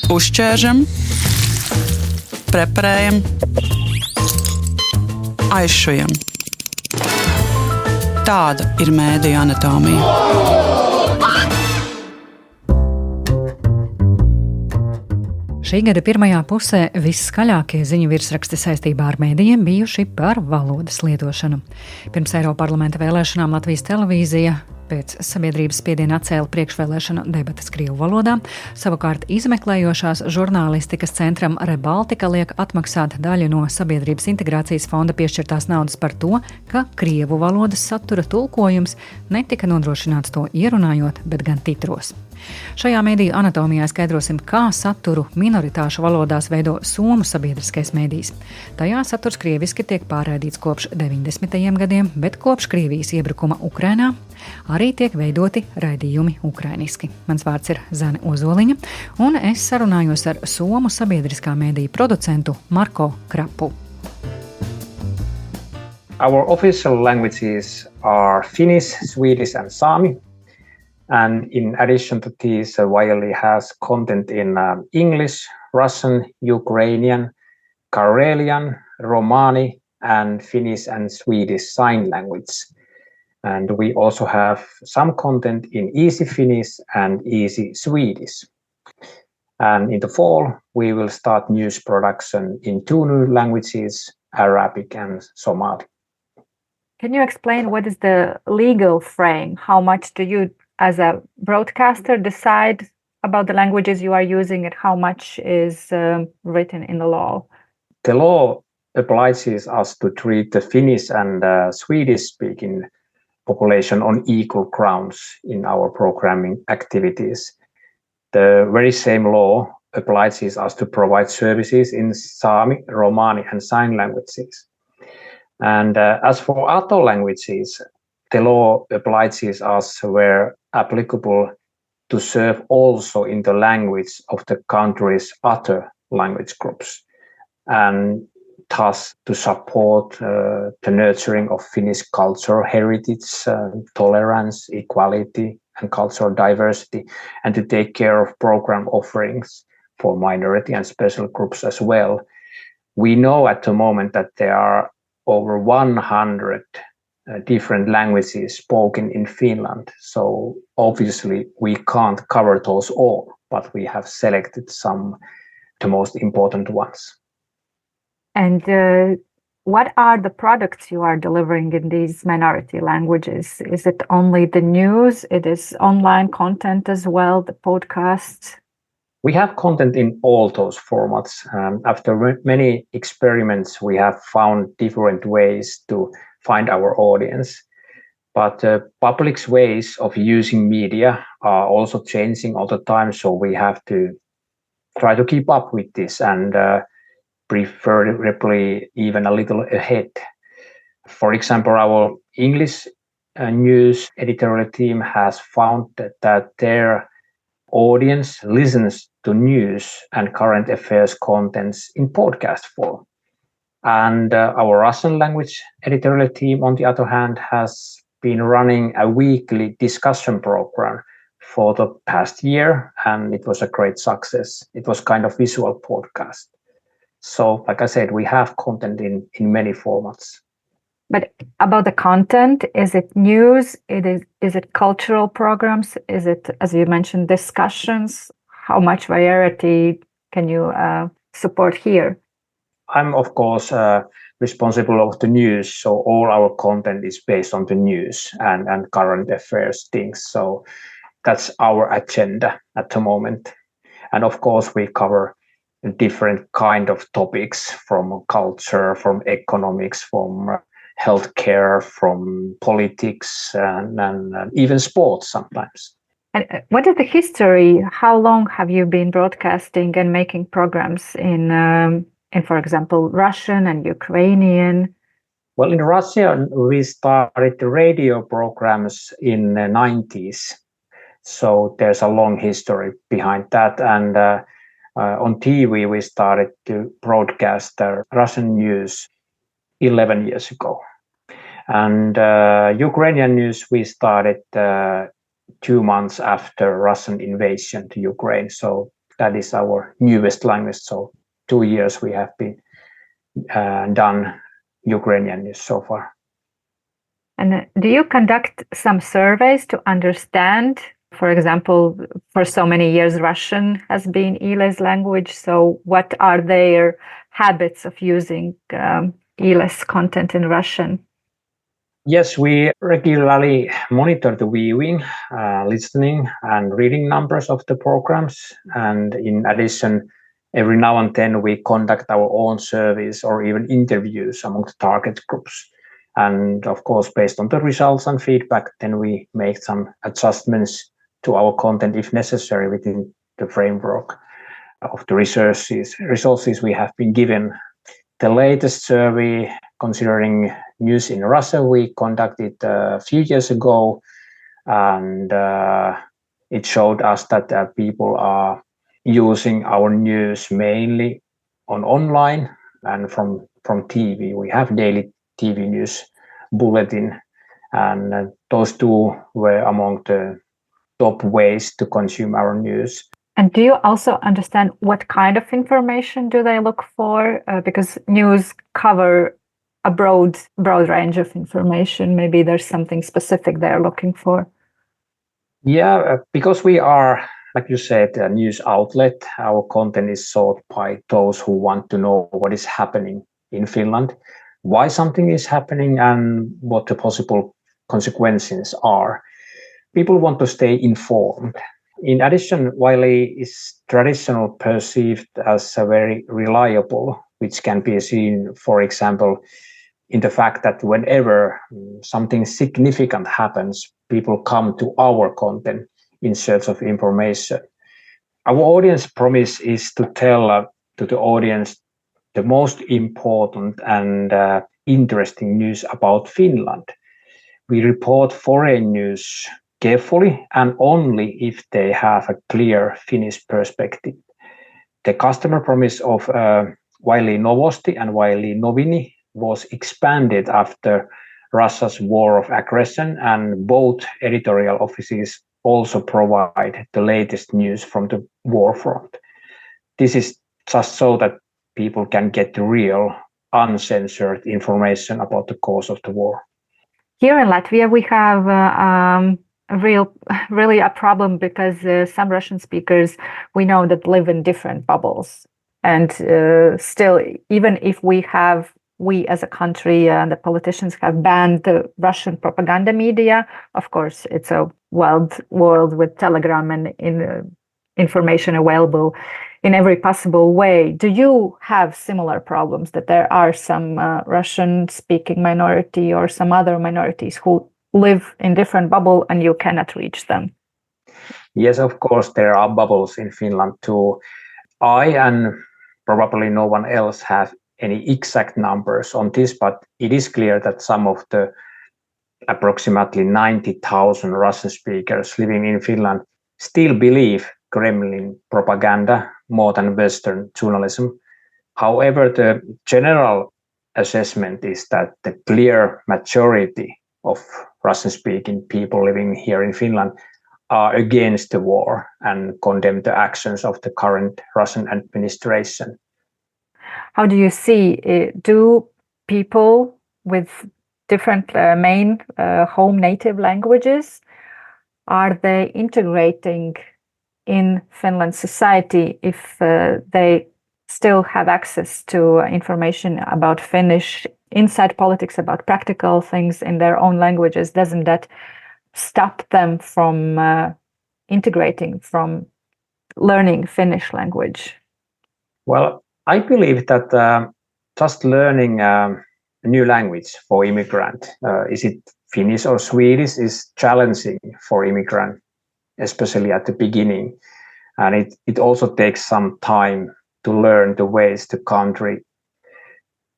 Uzķēršam, preparējam, aizšujam. Tāda ir mediju anatomija. Šī gada pirmajā pusē visskaļākie ziņu virsraksti saistībā ar medijiem bijuši par valodas lietošanu. Pirms Eiroparlamenta vēlēšanām Latvijas televīzija pēc sabiedrības spiediena atcēla priekšvēlēšanu debates krievu valodā. Savukārt izmeklējošās žurnālistikas centram Rebaltika liek atmaksāt daļu no Sabiedrības integrācijas fonda piešķirtās naudas par to, ka krievu valodas satura tulkojums netika nodrošināts to ierunājot, bet gan titros. Šajā mediju anatomijā skaidrosim, kā saturu minoritāšu valodās veido somu sabiedriskais medijs. Tajā saturs krieviski tiek pārraidīts kopš 90. gadiem, bet kopš Krievijas iebrukuma Ukrainā arī tiek veidoti raidījumi ukrainiski. Mans vārds ir Zane Ozoliņa, un es sarunājos ar somu sabiedriskā mediju producentu Marko Krapu. Our official languages are Finnish, Swedish and Sami. And in addition to these, Wiley has content in English, Russian, Ukrainian, Karelian, Romani, and Finnish and Swedish sign language. And we also have some content in Easy Finnish and Easy Swedish. And in the fall, we will start news production in two new languages, Arabic and Somali. Can you explain what is the legal frame? How much do you, as a broadcaster, decide about the languages you are using and how much is written in the law? The law obliges us to treat the Finnish and Swedish-speaking population on equal grounds in our programming activities. The very same law obliges us to provide services in Sami, Romani, and sign languages. And as for other languages, the law obliges us, where applicable, to serve also in the language of the country's other language groups, and thus to support the nurturing of Finnish cultural heritage, tolerance, equality, and cultural diversity, and to take care of program offerings for minority and special groups as well. We know at the moment that there are over 100 different languages spoken in Finland. So obviously we can't cover those all, but we have selected some, the most important ones. And what are the products you are delivering in these minority languages? Is it only the news? It is online content as well, the podcasts? We have content in all those formats. After many experiments, we have found different ways to find our audience. But public's ways of using media are also changing all the time. So we have to try to keep up with this and preferably even a little ahead. For example, our English news editorial team has found that their audience listens to news and current affairs contents in podcast form. And our Russian language editorial team, on the other hand, has been running a weekly discussion program for the past year, and it was a great success. It was kind of visual podcast. So, like I said, we have content in many formats. But about the content, is it news? Is it cultural programs? Is it, as you mentioned, discussions? How much variety can you support here? I'm, of course, responsible of the news. So all our content is based on the news and current affairs things. So that's our agenda at the moment. And of course, we cover different kind of topics, from culture, from economics, from healthcare, from politics, and even sports sometimes. And what is the history? How long have you been broadcasting and making programs in, for example, Russian and Ukrainian? Well, in Russia, we started the radio programs in the 90s. So there's a long history behind that. And on TV, we started to broadcast Russian news 11 years ago. And Ukrainian news, we started 2 months after Russian invasion to Ukraine. So That is our newest language. So 2 years we have been done Ukrainian news so far. And do you conduct some surveys to understand, for example, for so many years, Russian has been Ile's language. So what are their habits of using Ile's content in Russian? Yes, we regularly monitor the viewing, listening, and reading numbers of the programs. And in addition, every now and then we conduct our own surveys or even interviews among the target groups. And of course, based on the results and feedback, then we make some adjustments to our content if necessary within the framework of the resources we have been given. The latest survey considering news in Russia, we conducted a few years ago, and it showed us that people are using our news mainly on online and from TV. We have daily TV news bulletin, and those two were among the top ways to consume our news. And do you also understand what kind of information do they look for? Because news cover a broad range of information. Maybe there's something specific they're looking for. Yeah, because we are, like you said, a news outlet, our content is sought by those who want to know what is happening in Finland, why something is happening, and what the possible consequences are. People want to stay informed. In addition, Wiley is traditional perceived as a very reliable, which can be seen, for example, in the fact that whenever something significant happens, people come to our content in search of information. Our audience promise is to tell to the audience the most important and interesting news about Finland. We report foreign news carefully and only if they have a clear Finnish perspective. The customer promise of Wiley Novosti and Wiley Novini was expanded after Russia's war of aggression, and both editorial offices also provide the latest news from the war front. This is just so that people can get the real, uncensored information about the cause of the war. Here in Latvia, we have really a problem because some Russian speakers, we know that live in different bubbles. And still, even if we as a country and the politicians have banned the Russian propaganda media, of course, it's a wild world with Telegram and information available in every possible way. Do you have similar problems that there are some Russian-speaking minority or some other minorities who live in different bubble and you cannot reach them? Yes, of course, there are bubbles in Finland too. I and probably no one else have any exact numbers on this, but it is clear that some of the approximately 90,000 Russian speakers living in Finland still believe Kremlin propaganda more than Western journalism. However, the general assessment is that the clear majority of Russian-speaking people living here in Finland are against the war and condemn the actions of the current Russian administration. How do you see, do people with different main home native languages, are they integrating in Finland's society if they still have access to information about Finnish, inside politics, about practical things in their own languages? Doesn't that stop them from integrating, from learning Finnish language? Well, I believe that just learning a new language for immigrant, is it Finnish or Swedish, is challenging for immigrant, especially at the beginning. And it also takes some time to learn the ways to country.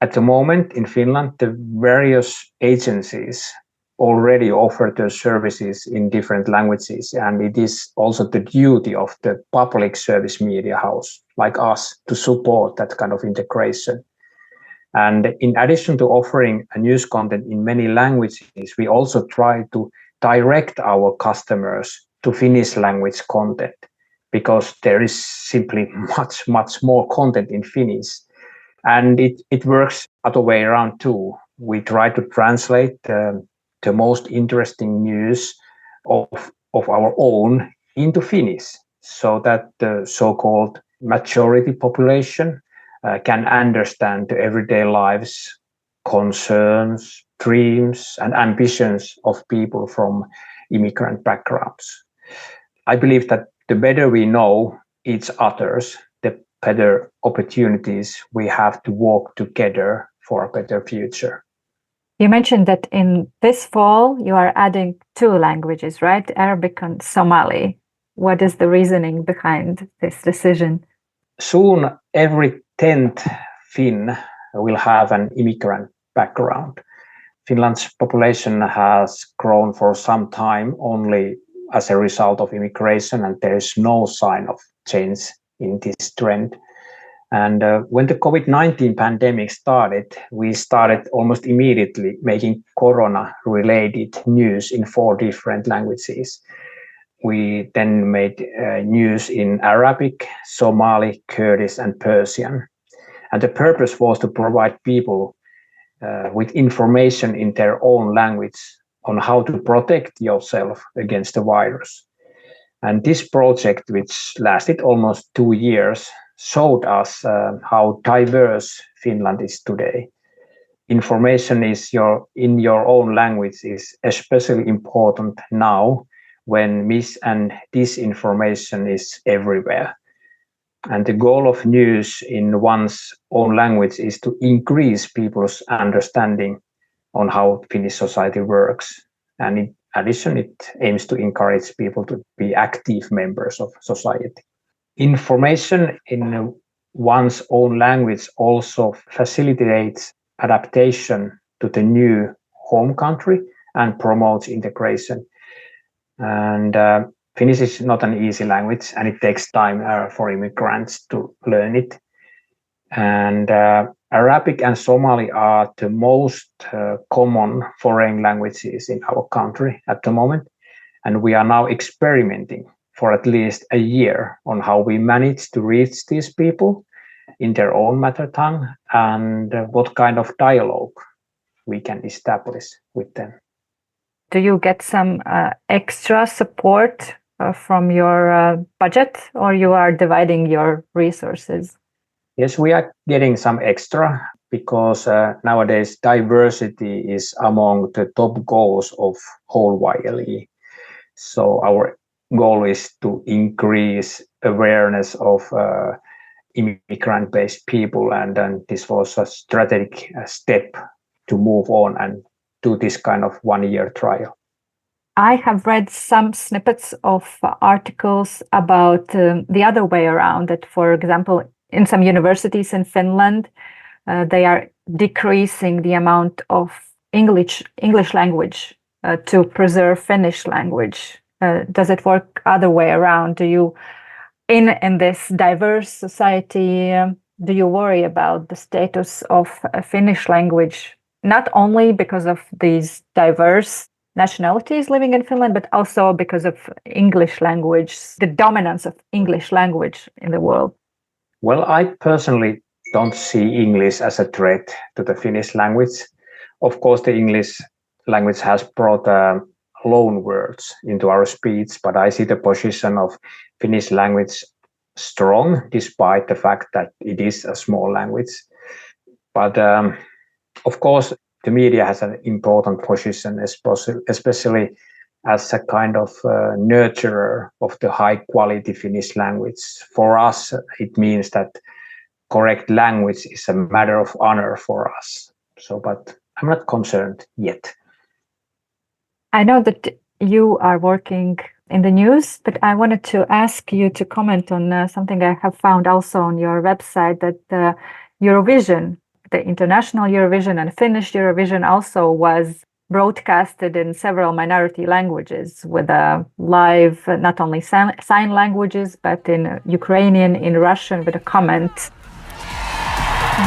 At the moment in Finland, the various agencies already offer their services in different languages, and it is also the duty of the public service media house like us to support that kind of integration. And in addition to offering a news content in many languages, we also try to direct our customers to Finnish language content, because there is simply much more content in Finnish. And it works other way around too. We try to translate the most interesting news of our own into Finnish, so that the so-called majority population can understand the everyday lives, concerns, dreams, and ambitions of people from immigrant backgrounds. I believe that the better we know each others, the better opportunities we have to work together for a better future. You mentioned that in this fall you are adding 2 languages, right? Arabic and Somali. What is the reasoning behind this decision? Soon every 10th Finn will have an immigrant background. Finland's population has grown for some time only as a result of immigration, and there is no sign of change in this trend. And when the COVID-19 pandemic started, we started almost immediately making corona-related news in 4 different languages. We then made news in Arabic, Somali, Kurdish, and Persian. And the purpose was to provide people with information in their own language on how to protect yourself against the virus. And this project, which lasted almost 2 years, showed us how diverse Finland is today. Information in your own language is especially important now when mis- and disinformation is everywhere. And the goal of news in one's own language is to increase people's understanding on how Finnish society works. And in addition, it aims to encourage people to be active members of society. Information in one's own language also facilitates adaptation to the new home country and promotes integration. And Finnish is not an easy language, and it takes time for immigrants to learn it. And Arabic and Somali are the most common foreign languages in our country at the moment. And we are now experimenting for at least a year on how we manage to reach these people in their own mother tongue and what kind of dialogue we can establish with them. Do you get some extra support from your budget, or you are dividing your resources? Yes, we are getting some extra because nowadays diversity is among the top goals of whole YLE. So our goal is to increase awareness of immigrant-based people, and then this was a strategic step to move on and do this kind of 1-year trial. I have read some snippets of articles about the other way around, that, for example, in some universities in Finland, they are decreasing the amount of English language to preserve Finnish language. Does it work other way around? Do you, in this diverse society, do you worry about the status of Finnish language, not only because of these diverse nationalities living in Finland, but also because of English language, the dominance of English language in the world? Well, I personally don't see English as a threat to the Finnish language. Of course, the English language has brought loan words into our speech, but I see the position of Finnish language strong, despite the fact that it is a small language. But of course, the media has an important position, especially as a kind of nurturer of the high quality Finnish language. For us, it means that correct language is a matter of honor for us. So, but I'm not concerned yet. I know that you are working in the news, but I wanted to ask you to comment on something I have found also on your website, that Eurovision, the international Eurovision and Finnish Eurovision, also was broadcasted in several minority languages with a live, not only sign languages, but in Ukrainian, in Russian, with a comment.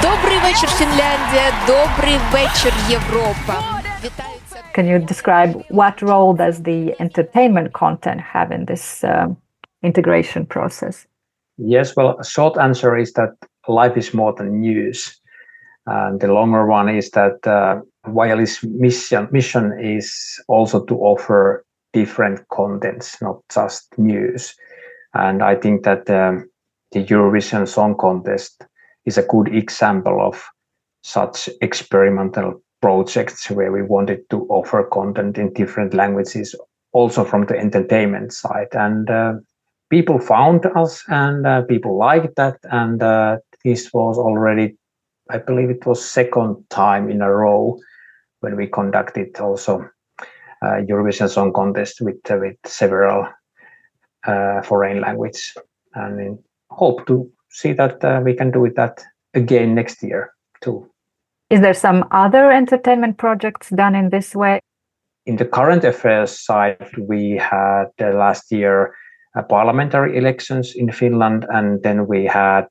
Добрий вечір, Фінляндія. Добрий вечір, Європа. Can you describe what role does the entertainment content have in this integration process? Yes, well, a short answer is that life is more than news. And the longer one is that Wireless mission is also to offer different contents, not just news. And I think that the Eurovision Song Contest is a good example of such experimental projects where we wanted to offer content in different languages, also from the entertainment side. And people found us and people liked that. And this was already, I believe it was second time in a row when we conducted also Eurovision Song Contest with several foreign language, and hope to see that we can do that again next year too. Is there some other entertainment projects done in this way? In the current affairs side, we had last year parliamentary elections in Finland, and then we had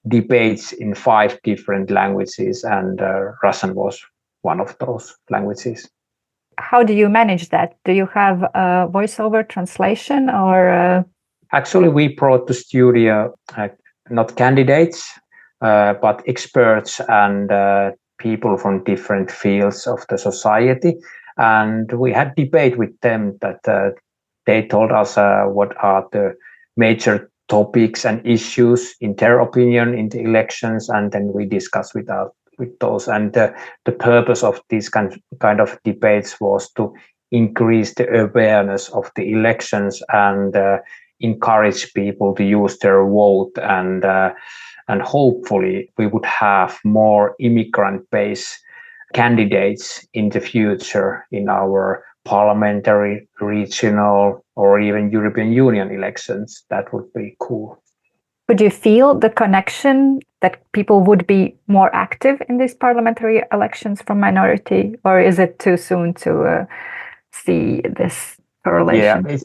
debates in 5 different languages, and Russian was one of those languages. How do you manage that? Do you have a voiceover translation or? Actually, we brought to studio not candidates, but experts and people from different fields of the society. And we had debate with them that they told us what are the major topics and issues in their opinion in the elections. And then we discussed with those. And the purpose of these kind of debates was to increase the awareness of the elections and encourage people to use their vote, and hopefully we would have more immigrant-based candidates in the future in our parliamentary, regional, or even European Union elections. That would be cool. Would you feel the connection that people would be more active in these parliamentary elections from minority, or is it too soon to see this correlation? Yeah,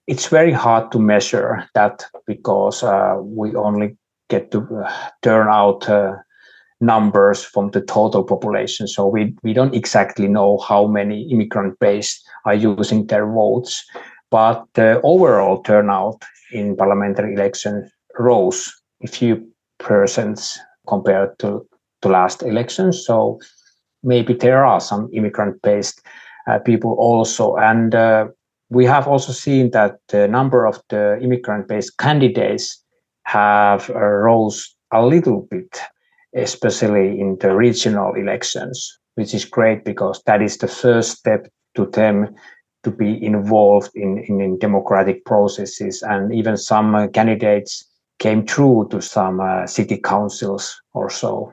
it's very hard to measure that because we only get to turn out numbers from the total population. So we don't exactly know how many immigrant-based are using their votes. But the overall turnout in parliamentary elections rose a few percents compared to last elections. So maybe there are some immigrant-based people also. And we have also seen that the number of the immigrant-based candidates have rose a little bit, especially in the regional elections, which is great because that is the first step to them to be involved in democratic processes. And even some candidates came through to some city councils or so.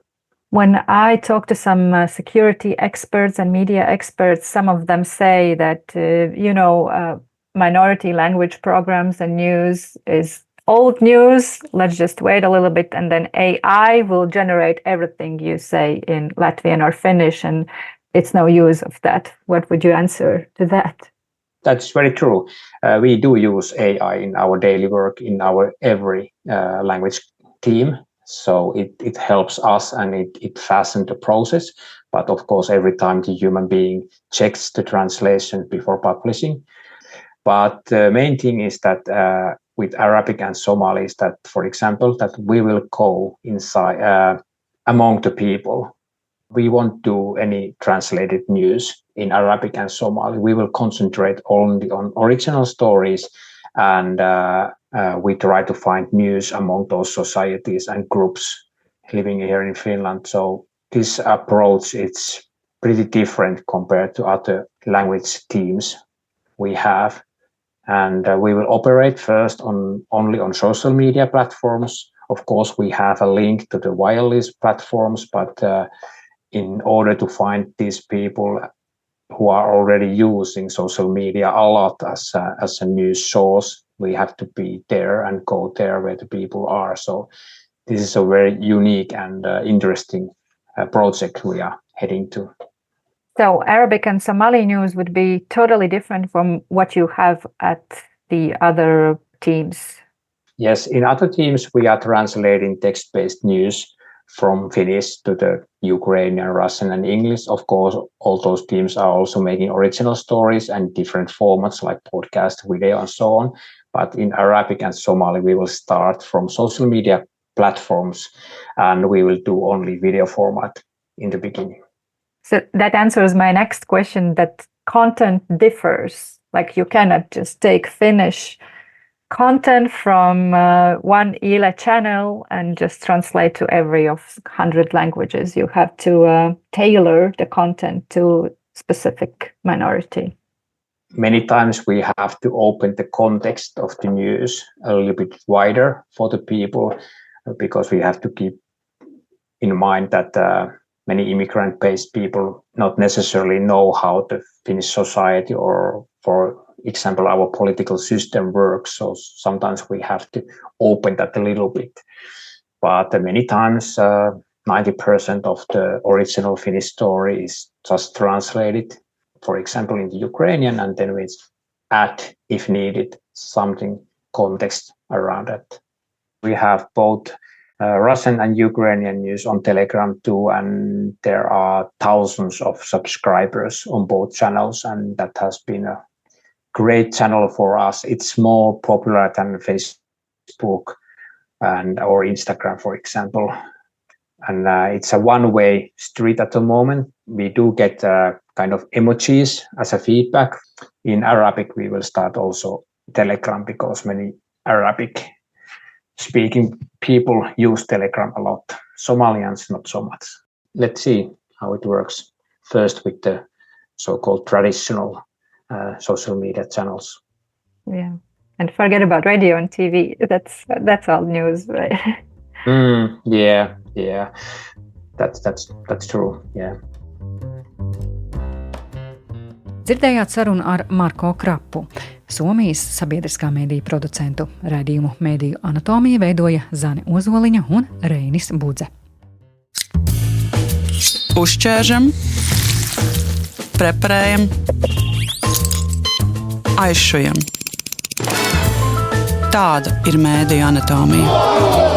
When I talk to some security experts and media experts, some of them say that, minority language programs and news is old news. Let's just wait a little bit and then AI will generate everything you say in Latvian or Finnish, and it's no use of that. What would you answer to that? That's very true. We do use AI in our daily work in our every language team. So it helps us and it fastens the process. But of course, every time the human being checks the translation before publishing. But the main thing is that with Arabic and Somali is that, for example, that we will go inside among the people. We won't do any translated news in Arabic and Somali. We will concentrate only on original stories, and we try to find news among those societies and groups living here in Finland. So this approach is pretty different compared to other language teams we have. And we will operate first only on social media platforms. Of course, we have a link to the wireless platforms, but in order to find these people who are already using social media a lot as a news source, we have to be there and go there where the people are. So this is a very unique and interesting project we are heading to. So Arabic and Somali news would be totally different from what you have at the other teams. Yes, in other teams, we are translating text-based news from Finnish to the Ukrainian, Russian, and English. Of course, all those teams are also making original stories and different formats like podcast, video, and so on. But in Arabic and Somali, we will start from social media platforms, and we will do only video format in the beginning. So that answers my next question, that content differs. Like you cannot just take Finnish content from one Yle channel and just translate to every of 100 languages. You have to tailor the content to specific minority. Many times we have to open the context of the news a little bit wider for the people, because we have to keep in mind that many immigrant-based people not necessarily know how the Finnish society or, for example, our political system works. So sometimes we have to open that a little bit. But many times 90% of the original Finnish story is just translated, for example, into Ukrainian, and then we add, if needed, something context around that. We have both Russian and Ukrainian news on Telegram too, and there are thousands of subscribers on both channels, and that has been a great channel for us. It's more popular than Facebook or Instagram, for example. And it's a one-way street at the moment. We do get kind of emojis as a feedback. In Arabic, we will start also Telegram, because many Arabic-speaking people use Telegram a lot. Somalians, not so much. Let's see how it works. First with the so-called traditional social media channels. Yeah, and forget about radio and TV. That's all news, right? Yeah. That's true. Yeah. Dzirdējāt sarunu ar Marko Krapu, Somijas sabiedriskā mediju producentu. Raidījumu Mediju anatomija veidoja Zane Ozoliņa un Reinis Budze. Uzķēršam, preparējam, aizšujam. Tāda ir mediju anatomija.